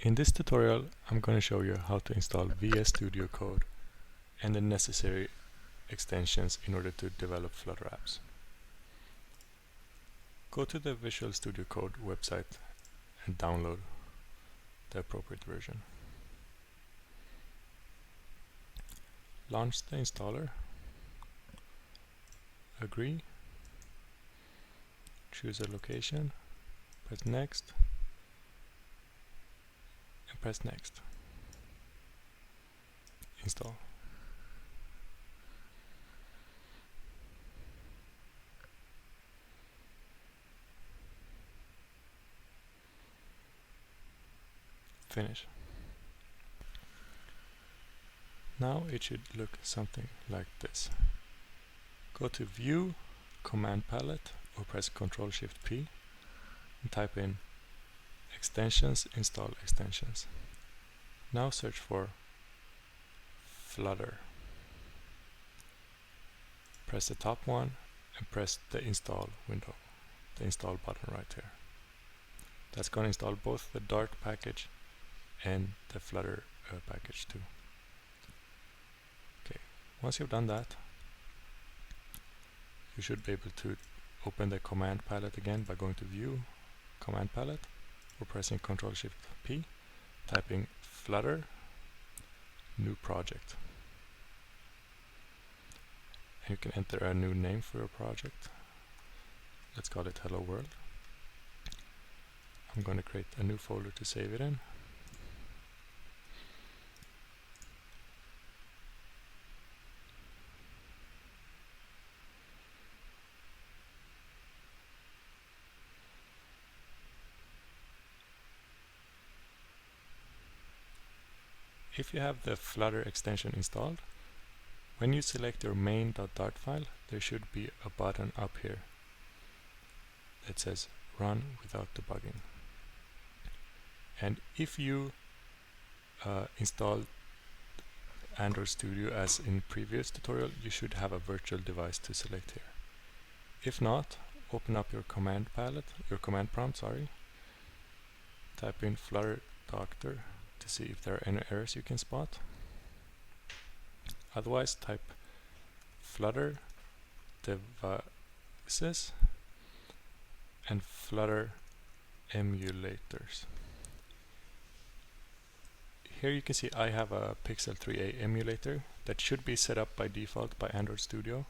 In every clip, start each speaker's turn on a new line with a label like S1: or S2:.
S1: In this tutorial, I'm going to show you how to install VS Studio Code and the necessary extensions in order to develop Flutter apps. Go to the Visual Studio Code website and download the appropriate version. Launch the installer, agree, choose a location, press next, and press next. Install. Finish. Now it should look something like this. Go to View, Command Palette, or press Ctrl-Shift-P and type in extensions, install extensions. Now search for Flutter. Press the top one and press the install window, the install button right here. That's going to install both the Dart package and the Flutter package too. Okay, once you've done that, you should be able to open the command palette again by going to View, Command Palette, or pressing Ctrl-Shift-P, typing Flutter, new project. And you can enter a new name for your project. Let's call it Hello World. I'm going to create a new folder to save it in. If you have the Flutter extension installed, when you select your main.dart file, there should be a button up here that says Run without debugging. And if you installed Android Studio as in previous tutorial, you should have a virtual device to select here. If not, open up your command prompt, type in Flutter Doctor to see if there are any errors you can spot. Otherwise, type Flutter devices and Flutter emulators. Here you can see I have a Pixel 3a emulator that should be set up by default by Android Studio.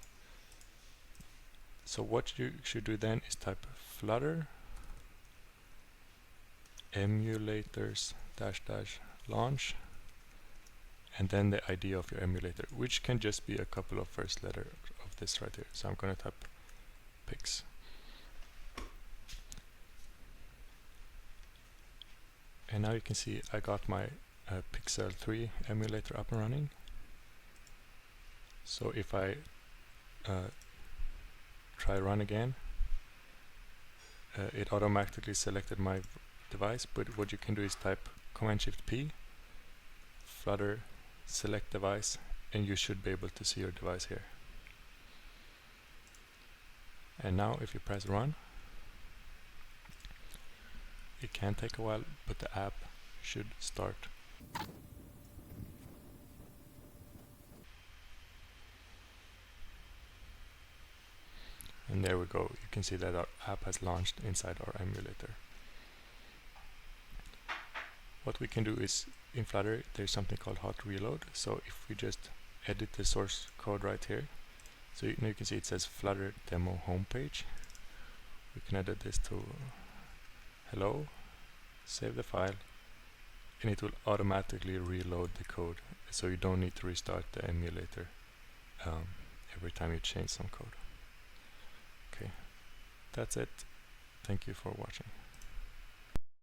S1: So what you should do then is type Flutter emulators -- launch and then the ID of your emulator, which can just be a couple of first letters of this right here. So I'm going to type Pix. And now you can see I got my Pixel 3 emulator up and running. So if I try run again, it automatically selected my device, but what you can do is type Command-Shift-P, Flutter, select device, and you should be able to see your device here. And now if you press run, it can take a while, but the app should start. And there we go, you can see that our app has launched inside our emulator. What we can do is, in Flutter, there's something called hot reload. So if we just edit the source code right here, so you can see it says Flutter demo homepage. We can edit this to hello, save the file, and it will automatically reload the code, so you don't need to restart the emulator every time you change some code. Okay, that's it. Thank you for watching.